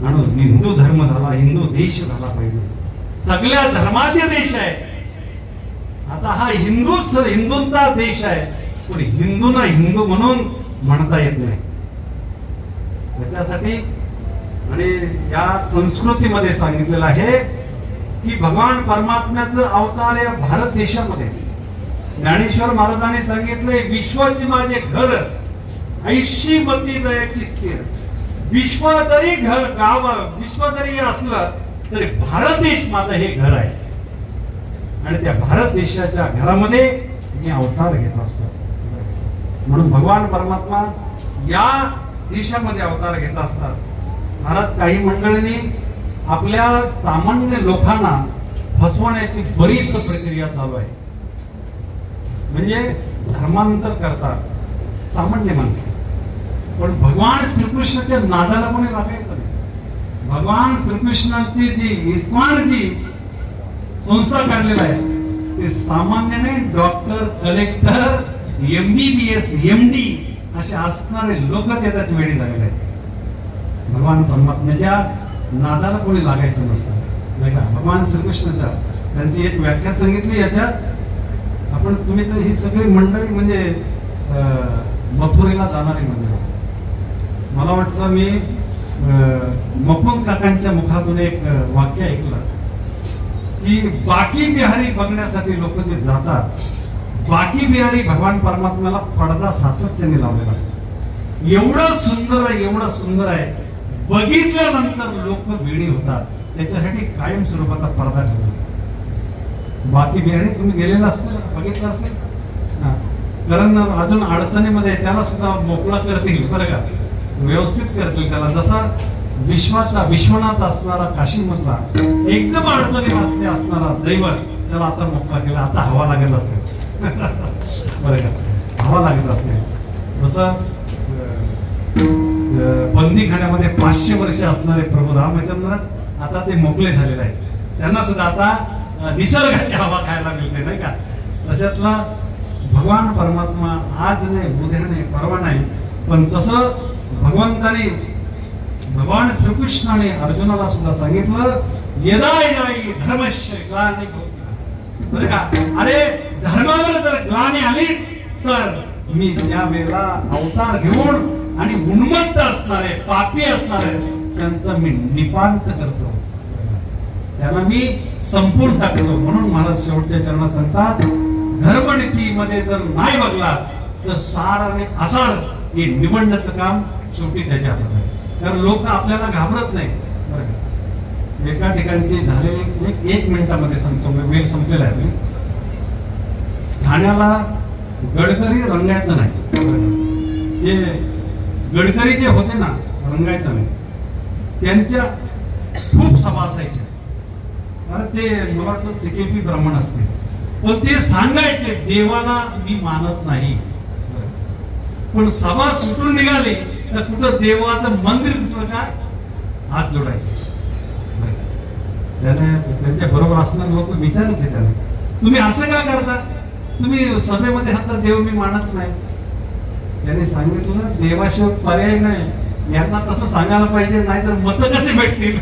म्हणून हिंदू धर्म झाला हिंदू देश झाला पाहिजे सगळ्या धर्माचे देश आहे आता हा हिंदूंचा देश आहे पण हिंदूंना हिंदू म्हणून म्हणता येत नाही त्याच्यासाठी आणि या संस्कृतीमध्ये सांगितलेलं आहे की भगवान परमात्म्याचं अवतार या भारत देशामध्ये ज्ञानेश्वर महाराजांनी सांगितले विश्वाचे माझे घर 80 मती दयाची स्थिर विश्व जरी घर गाव विश्व जरी असलं तरी भारत देश माझं हे घर आहे आणि त्या भारत देशाच्या घरामध्ये मी अवतार घेत असतो म्हणून भगवान परमात्मा या देशामध्ये अवतार घेत असतात। महाराज काही मंडळींनी आपल्या सामान्य लोकांना फसवण्याची बरीच प्रक्रिया चालू आहे, म्हणजे धर्मांतर करतात सामान्य माणसं, पण भगवान श्रीकृष्णाच्या नादाला कोणी लागायचं नाही। भगवान श्रीकृष्णाची जी इस्कॉनची संस्था काढलेला आहे ते सामान्य नाही, डॉक्टर, कलेक्टर, MBBS, MD असे असणारे लोक त्याच्यात वेळी लागलेले आहेत। भगवान परमात्म्याच्या नादाला कोणी लागायचं नसतं, नाही का? भगवान श्रीकृष्णाच्या त्यांची एक व्याख्या सांगितली याच्यात आपण, तुम्ही तर ही सगळी मंडळी म्हणजे मथुरेला जाणारी मंडळी, मला वाटतं मी मुकुंद काकांच्या मुखातून एक वाक्य ऐकलं की बाकी बिहारी बघण्यासाठी लोक जे जातात, बाकी बिहारी भगवान परमात्म्याला पडदा सातत्याने लावलेला असतो। एवढं सुंदर आहे, एवढं सुंदर आहे, बघितल्यानंतर लोक वेडी होतात, त्याच्यासाठी कायम स्वरूपाचा पडदा ठेवला। बाकी बिहारी तुम्ही गेलेला असतो, बघितलं असेल, कारण अजून अडचणीमध्ये त्याला सुद्धा मोकळा करतील बरं का, व्यवस्थित करतील त्याला। जसा विश्वाचा विश्वनाथ असणारा काशी मधला एकदम अडचणीमध्ये असणारा दैवत त्याला आता मोकळा केला, आता हवा लागत असेल बरं का, हवा लागत असेल। जसं बंदीखान्यामध्ये 500 वर्ष असणारे प्रभू रामचंद्र आता ते मोकळे झालेले आहेत, त्यांना सुद्धा आता निसर्गाची हवा खायला मिळते, नाही का? तशातला भगवान परमात्मा आज नाही, उद्या नाही, परवा नाही, पण तसं भगवंताने भगवान श्रीकृष्णाने अर्जुनाला सुद्धा सांगितलं, यदा यदा धर्मस्य ग्लानी भवति, बरं का? अरे धर्मावर जर ग्लानी आली तर मी त्या वेळेला अवतार घेऊन आणि उन्मत्त असणारे, पापी असणारे त्यांचा मी निपांत करतो, त्यांना मी संपून टाकतो। म्हणून मला शेवटच्या चरणात सांगतात, धर्मनीतीमध्ये जर नाही बघला तर सार आणि असार हे निवडण्याचं काम शेवटी त्याच्या हातात आहे, कारण लोक आपल्याला घाबरत नाही, बरं का? एका ठिकाणची झालेली एक मिनिटामध्ये सांगतो मी, वेळ संपलेला आहे। ठाण्याला गडकरी रंगायचं नाही, जे गडकरी जे होते ना रंगायचं नाही, त्यांच्या खूप सभा असायच्या, अरे ते मला वाटतं CKP ब्राह्मण असते, पण ते सांगायचे देवाला मी मानत नाही, पण सभा सुटून निघाली तर कुठं देवाचं मंदिर दिसलं काय हात जोडायचे। त्याने त्यांच्या बरोबर असणारे लोक विचारायचे त्याला, तुम्ही असं का करता, तुम्ही सभेमध्ये हात देव मी मानत नाही। त्याने सांगितलं देवाशिवाय पर्याय नाही, यांना तसं सांगायला पाहिजे, नाहीतर मत कसे भेटतील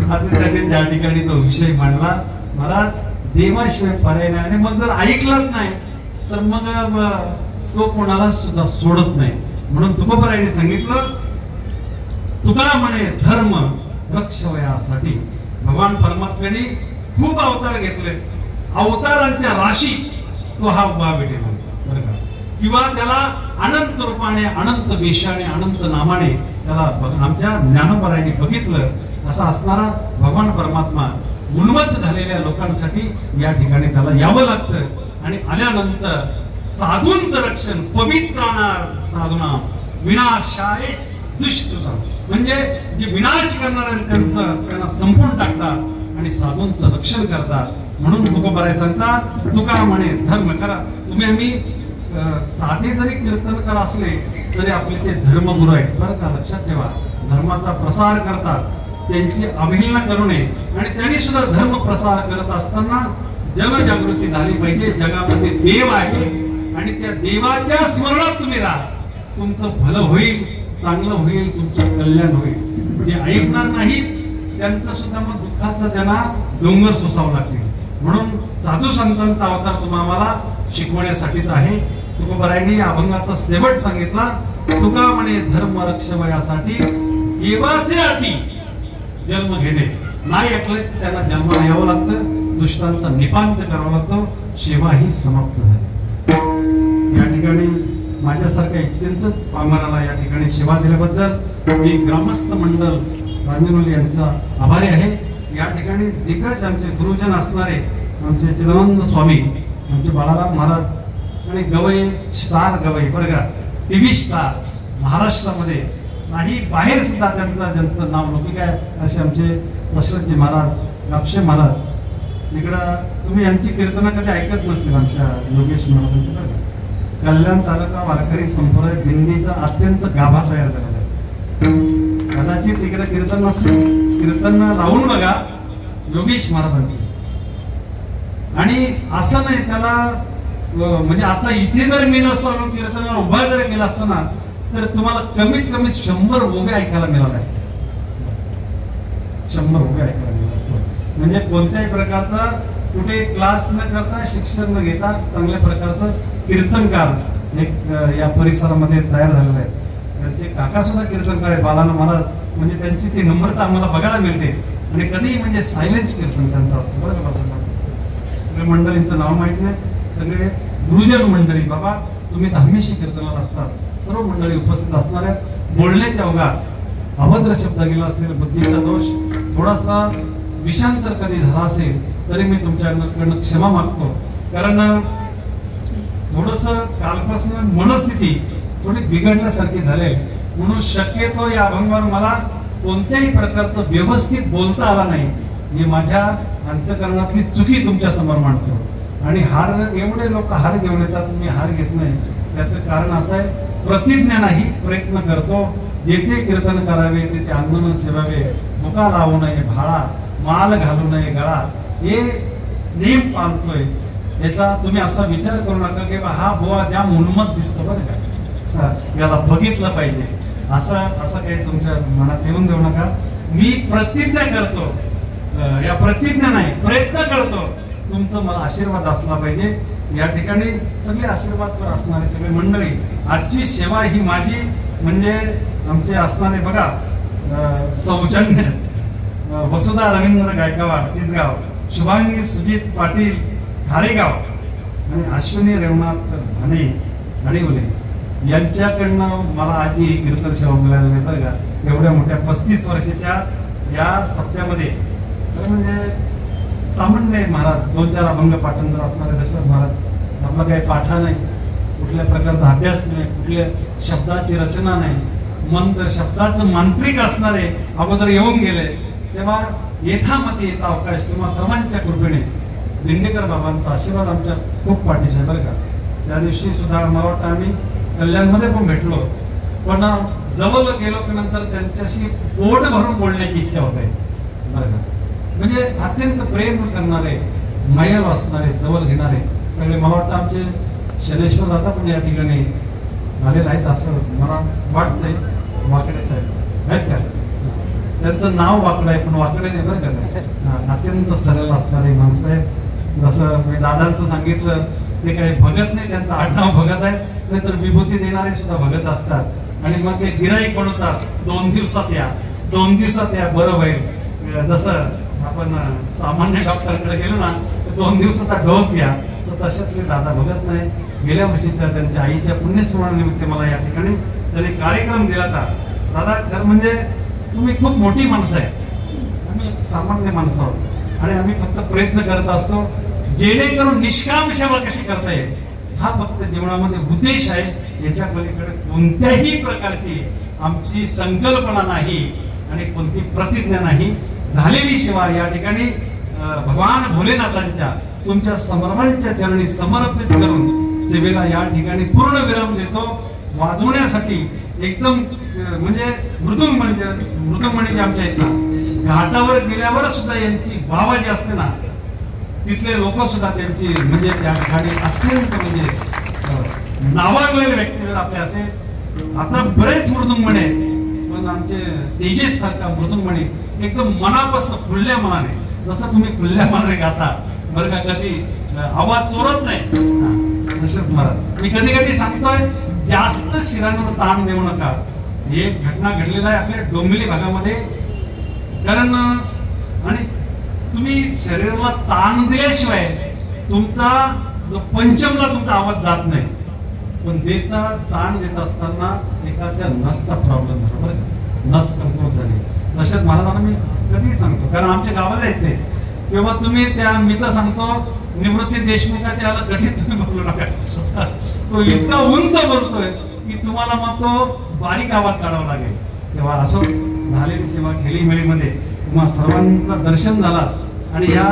असं त्याने त्या ठिकाणी तो विषय मांडला। मला देवाशिवाय पर्याय नाही, आणि मग जर ऐकलंच नाही तर मग तो कोणाला सुद्धा सोडत नाही। म्हणून तुकोबरायांनी सांगितलं, तुका म्हणे धर्म रक्षवयासाठी। भगवान परमात्म्याने खूप अवतार घेतले, अवतारांच्या राशी तो हा उभा भेटेल, बरं का? किंवा त्याला अनंत रूपाने, अनंत वेशाने, अनंत नामाने त्याला आमच्या ज्ञानोबरायांनी बघितलं। असा असणारा भगवान परमात्मा उन्मत्त झालेल्या लोकांसाठी या ठिकाणी त्याला यावं लागतं, आणि आल्यानंतर साधूंचं रक्षण, पवित्राणार साधूना विनाशाय दुष्कृता, म्हणजे जे विनाश करणारे त्यांना संपून टाकतात आणि साधूंचं रक्षण करतात। म्हणून तुकोबराय सांगतात, तुका म्हणे धर्म करा। तुम्ही आम्ही साधे जरी कीर्तनकार असले तरी आपले ते धर्मगुरू आहेत, बरं का? लक्षात ठेवा, धर्माचा प्रसार करतात, त्यांची अवहेलना करू नये, आणि त्यांनी सुद्धा धर्म प्रसार करत असताना जनजागृती झाली पाहिजे। जगामध्ये देव आहे आणि त्या देवाच्या स्मरणात तुम्ही राहा, तुमचं भलं होईल, चांगलं होईल, तुमचं कल्याण होईल। जे ऐकणार नाहीत त्यांचं सुद्धा मग दुःखाचा त्यांना डोंगर सोसावं लागतील। म्हणून साधू संतांचा अवतार तुम्हाला शिकवण्यासाठीच आहे। तुकोबरायांनी या अभंगाचा शेवट सांगितला, तुका म्हणे धर्म रक्षवयासाठी देवासाठी जन्म घेणे, नाही ऐकले त्यांना जन्माला यावं लागतं, दुष्टांचा निपांत करावा लागतो, सेवा ही समाप्त झाली। या ठिकाणी माझ्यासारख्या चिंतक पामराला या ठिकाणी सेवा दिल्याबद्दल मी ग्रामस्थ मंडळ रांजणोली यांचा आभारी आहे। या ठिकाणी दिग्गज आमचे गुरुजन असणारे आमचे चिदानंद स्वामी, आमचे बाळाराम महाराज आणि गवई स्टार गवई, बरं का? टीव्ही स्टार महाराष्ट्रामध्ये नाही बाहेर सुद्धा ज्यांचं नाव लौकिक आहे असे आमचे दशरथजी महाराज, कापसे महाराज. इकडं तुम्ही यांची कीर्तनं कधी ऐकत नसतील आमच्या योगेश महाराजांची. बरं का, कल्याण तालुका वारकरी संप्रदाय दिंडीचा अत्यंत गाभा तयार झालेला आहे. कदाचित इकडे कीर्तन नसतील, कीर्तन लावून बघा योगेश महाराजांचे. आणि असं नाही त्याला म्हणजे आता इथे जर मी नसतो कीर्तनाला उभा जर केला असतो ना तर तुम्हाला कमीत कमी 100 ओव्या ऐकायला मिळाल्या असत्या. 100 ओव्या ऐकायला मिळाल्या असत्या. म्हणजे कोणत्याही प्रकारचा कुठे क्लास न करता, शिक्षण न घेता चांगल्या प्रकारचं कीर्तनकार एक या परिसरामध्ये तयार झालेलं आहे. त्यांचे काका सुद्धा कीर्तनकार आहे, बालाना महाराज. म्हणजे त्यांची ती नम्रता आम्हाला बघायला मिळते. आणि कधीही म्हणजे सायलेन्स कीर्तन त्यांचं असतं. बरं का, सगळे मंडळींचं नाव माहित नाही, सगळे गुरुजन मंडळी. बाबा तुम्ही तर हमेशा कीर्तनाला असतात, सर्व मंडळी उपस्थित असणाऱ्या. बोलण्याच्या अवघात अभद्र शब्द गेला असेल, बुद्धीचा दोष, थोडासा विषांतर कधी झाला असेल तरी मी तुमच्याकडनं क्षमा मागतो. कारण थोडस कालपासून मनस्थिती थोडी बिघडल्यासारखी झाली, म्हणून शक्यतो या अभंगावर मला कोणत्याही प्रकारचं व्यवस्थित बोलता आला नाही. मी माझ्या अंतकरणातली चुकी तुमच्या समोर मांडतो. आणि हार, एवढे लोक हार घेऊन येतात, मी हार घेत नाही. त्याचं कारण असं आहे, प्रतिज्ञा नाही, प्रयत्न करतो. जेथे कीर्तन करावे तेथे अन्न न सेवावे, मुका लावू नये भाळा, माल घालू नये गळा, हे नेम पाळतोय. याचा तुम्ही असा विचार करू नका की हा बुवा ज्या उन्मत्त दिसतो बरं का, याला बघितलं पाहिजे, असं काही तुमच्या मनात येऊन देऊ नका. मी प्रतिज्ञा करतो, या प्रतिज्ञा नाही, प्रयत्न करतो तुमचं मला आशीर्वाद असला पाहिजे. या ठिकाणी सगळे आशीर्वाद असणारे सगळे मंडळी, आजची सेवा ही माझी म्हणजे आमचे असणारे बघा, सौजन्य वसुधा रवींद्र गायकवाड तिसगाव, शुभांगी सुजित पाटील खारेगाव आणि अश्विनी रेवनाथ भाने घाणिवले यांच्याकडनं मला आजी कीर्तन सेवा मिळाली आहे. बरं का, एवढ्या मोठ्या 35 वर्षाच्या या सप्त्यामध्ये. म्हणजे सामान्य महाराज 2-4 अभंग पाठांतर असणारे दशरथ महाराज. आपला काही पाठा नाही, कुठल्या प्रकारचा अभ्यास नाही, कुठल्या शब्दाची रचना नाही, मंत्र शब्दाचं मांत्रिक असणारे अगोदर येऊन गेले. तेव्हा येथामध्ये येता अवकाश तुम्हा सर्वांच्या कृपेने दिंडेकर बाबांचा आशीर्वाद आमच्या खूप पाठीशी आहे. बरं का, त्या दिवशी सुद्धा मला वाटतं आम्ही कल्याणमध्ये पण भेटलो, पण जवळ गेलो की नंतर त्यांच्याशी पोट भरून बोलण्याची इच्छा होते. बरं का, म्हणजे अत्यंत प्रेम करणारे, मायाळू असणारे, जवळ घेणारे सगळे. मला वाटतं आमचे शनेश्वर दादा पण या ठिकाणी आलेले आहेत असं मला वाटतंय. वाकडे साहेब आहेत का, त्यांचं नाव वाकडं आहे पण वाकडे नाही बरं का, अत्यंत सरळ असणारे माणसं आहेत. जसं मी दादांचं सांगितलं, ते काही भगत नाही, त्यांचं आडनाव भगत आहे, नाहीतर विभूती देणारे सुद्धा भगत असतात. आणि मग ते गिराईक बनवतात, 2 दिवसात या, 2 दिवसात या, बरं होईल. जसं आपण सामान्य डॉक्टरकडे गेलो ना, 2 दिवसाचा डोस घ्या, तर तशातले दादा भगत नाही. गेल्या वर्षीच्या त्यांच्या आईच्या पुण्यस्मरणानिमित्त मला या ठिकाणी त्यांनी कार्यक्रम दिला होता. दादा खरं म्हणजे तुम्ही खूप मोठी माणसं आहे, आम्ही सामान्य माणसं आहोत आणि आम्ही फक्त प्रयत्न करत असतो जेणेकरून निष्काम सेवा कशी करता येईल हा फक्त जीवनामध्ये उद्देश आहे. याच्या पलीकडे कोणत्याही प्रकारची आमची संकल्पना नाही आणि कोणती प्रतिज्ञा नाही. झालेली सेवा या ठिकाणी भगवान भोलेनाथांच्या तुमच्या सर्वांच्या चरणी समर्पित करून सेवेला या ठिकाणी पूर्ण विराम देतो. वाजवण्यासाठी एकदम म्हणजे मृदुंगमणी जे आमच्या आहेत ना, घाटावर गेल्यावर सुद्धा यांची बाबा जी असते ना, तिथले लोक सुद्धा त्यांची म्हणजे त्या ठिकाणी अत्यंत म्हणजे नावाजलेले व्यक्ती जर आपले असेल. आता बरेच मृदुंगमणी आहेत, पण आमचे तेजस सारखा मृदुंगमणी एकदम मनापासून खुल्ल्या मनाने, जसं तुम्ही खुल्ल्या मनाने गाता बरं का, कधी आवाज चोरत नाही. दशरथ महाराज मी कधी कधी सांगतोय, जास्त शिरांवर ताण देऊ नका. एक घटना घडलेला आहे आपल्या डोंबिवली भागामध्ये. कारण आणि तुम्ही शरीराला ताण दिल्याशिवाय तुमचा पंचमला तुमचा आवाज जात नाही. पण देता ताण देत असताना एकाच्या नसचा प्रॉब्लेम झाला बरं का, नस कमकुवत झाली. दशरथ महाराजांना मी कधीही सांगतो, कारण आमच्या गावाला येते किंवा तुम्ही त्या, मी तर सांगतो निवृत्ती देशमुखाच्या याला कधी तुम्ही बोलू नका. तो इतका उंच बोलतोय की तुम्हाला मग तो बारीक आवाज काढावा लागेल. तेव्हा असं झालेली सेवा खेळीमेळीमध्ये तुम्हा सर्वांचं दर्शन झालं आणि या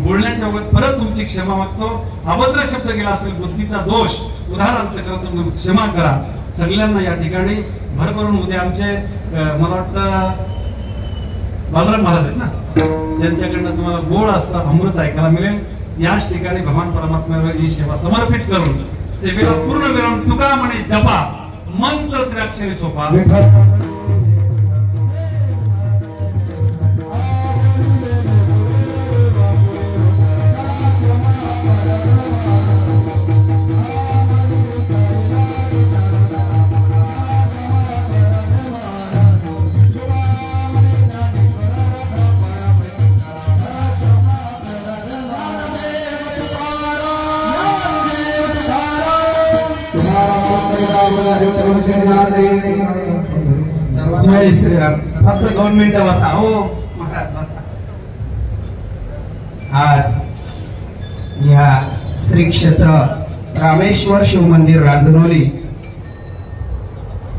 बोलण्याच्या वगैरे परत तुमची क्षमा मागतो. अभद्र शब्द केला असेल, बुद्धीचा दोष उदाहरण करा, तुम्ही क्षमा करा सगळ्यांना. या ठिकाणी भरभरून उद्या आमचे मला वाटतं बालराम महाराज आहेत ना, त्यांच्याकडनं तुम्हाला गोड असं अमृत ऐकायला मिळेल. याच ठिकाणी भगवान परमात्म्यावर ही सेवा समर्पित करून सेवेला पूर्ण विराम तुका म्हणे जपा मंत्र त्र्याक्षरी सोपा. जय श्रीराम. फक्त 2 मिनिटं बसा हो महाराज, बसा. आज या श्री क्षेत्र रामेश्वर शिव मंदिर रांजणोली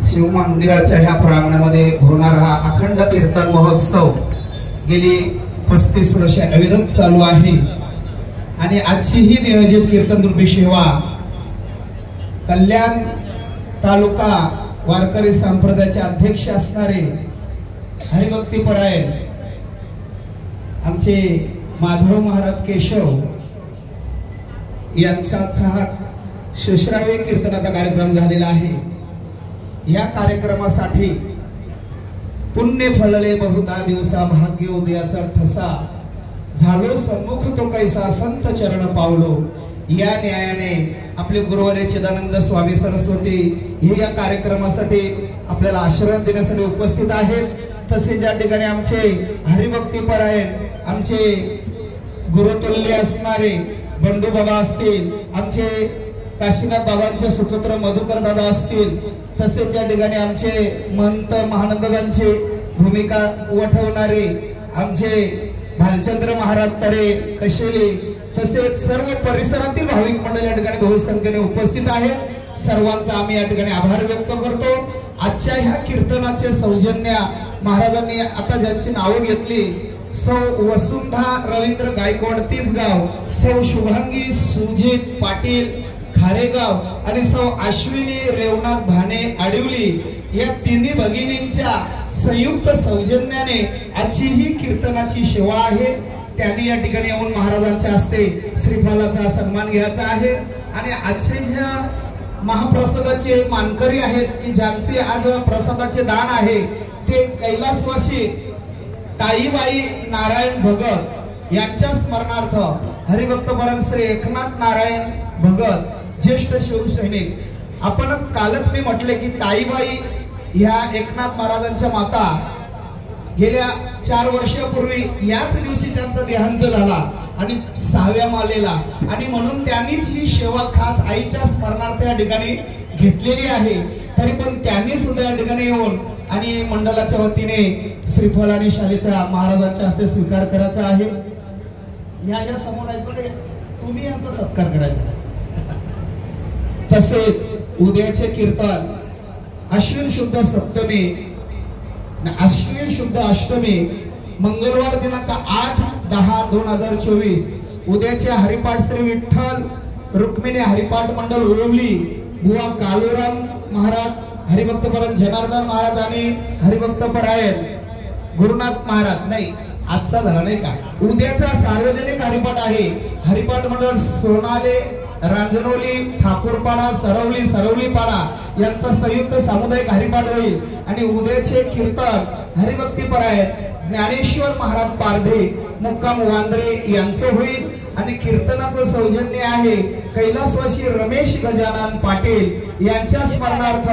शिव मंदिराच्या ह्या प्रांगणामध्ये होणारा हा अखंड कीर्तन महोत्सव गेली 35 वर्ष अविरत चालू आहे. आणि आजची ही नियोजित कीर्तन रूपी सेवा कल्याण तालुका वारकरी संप्रदायाचे अध्यक्ष असणारे हरिभक्तीपरायण आमचे माधव महाराज केशव यांचा हा शुश्राव्य कीर्तनाचा कार्यक्रम झालेला आहे. या कार्यक्रमासाठी पुण्य फळले बहुता दिवसा भाग्य उदयाचा ठसा झालो सन्मुख तो कैसा संत चरण पावलो. या न्यायाने आपले गुरुवारी चिदानंद स्वामी सरस्वती हे या कार्यक्रमासाठी आपल्याला आशीर्वाद देण्यासाठी उपस्थित आहेत. तसेच या ठिकाणी आमचे हरिभक्तीपरायण आमचे गुरुतुल्य असणारे बंडू बाबा असतील, आमचे काशीनाथ बाबांचे सुपुत्र मधुकर दादा असतील, तसेच या ठिकाणी आमचे महंत महानंदांची भूमिका वठवणारे आमचे भालचंद्र महाराज तरे कशेली, तसेच सर्व परिसरातील भाविक मंडळ या ठिकाणी बहुसंख्येने उपस्थित आहेत. सर्वांचा आम्ही या ठिकाणी आभार व्यक्त करतो. आजच्या ह्या कीर्तनाचे सौजन्य महाराजांनी आता ज्यांची नावं घेतली, सौ वसुंधा रवींद्र गायकवाड तिसगाव, सौ शुभांगी सुजित पाटील खारेगाव आणि सौ अश्विनी रेवनाथ भाने आडिवली, या तिन्ही भगिनींच्या संयुक्त सौजन्याने आजची ही कीर्तनाची सेवा आहे. त्यांनी या ठिकाणी येऊन महाराजांच्या हस्ते श्रीफलाचा सन्मान घ्यायचा आहे. आणि आजचे ह्या महाप्रसादाचे मानकरी आहेत की ज्यांचे आज प्रसादाचे दान आहे ते कैलासवासी ताईबाई नारायण भगत यांच्या स्मरणार्थ हरिभक्तपरायण श्री एकनाथ नारायण भगत ज्येष्ठ शिवसैनिक. आपणच कालच मी म्हटले की ताईबाई ह्या एकनाथ महाराजांच्या माता गेल्या 4 वर्षापूर्वी याच दिवशी त्यांचा देहांत झाला आणि 6व्या मालेला, आणि म्हणून त्यांनीच ही सेवा खास आईच्या स्मरणार्थ या ठिकाणी घेतलेली आहे. तरी पण त्यांनी सुद्धा या ठिकाणी येऊन आणि मंडळाच्या वतीने श्रीफळ आणि शालीचा महाराजांच्या हस्ते स्वीकार करायचा आहे. या समोर ऐकले तुम्ही यांचा सत्कार करायचा आहे. तसेच उद्याचे कीर्तन अश्विन शुद्ध सप्तमी, अश्विन शुद्ध अष्टमी, मंगळवार दिनांक 8-10-2024 उद्याचे हरिपाठ श्री विठ्ठल रुक्मिणी हरिपाठ मंडळ ओळवली बुवा कालूराम महाराज हरिभक्तपरायण जनार्दन महाराज आणि हरिभक्तपरायण गुरुनाथ महाराज. नाही आजचा झाला नाही का, उद्याचा सार्वजनिक हरिपाठ आहे. हरिपाठ मंडळ सोनाले रांजणोली ठाकूरपाडा सरवलीपाडा यांचा संयुक्त सामुदायिक हरिपाठ होईल. आणि उद्याचे कीर्तन हरिभक्तीपरायण ज्ञानेश्वर महाराज पारधे मुक्काम वांद्रे यांचं होईल. आणि कीर्तनाचं सौजन्य आहे कैलासवासी रमेश गजानन पाटील यांच्या स्मरणार्थ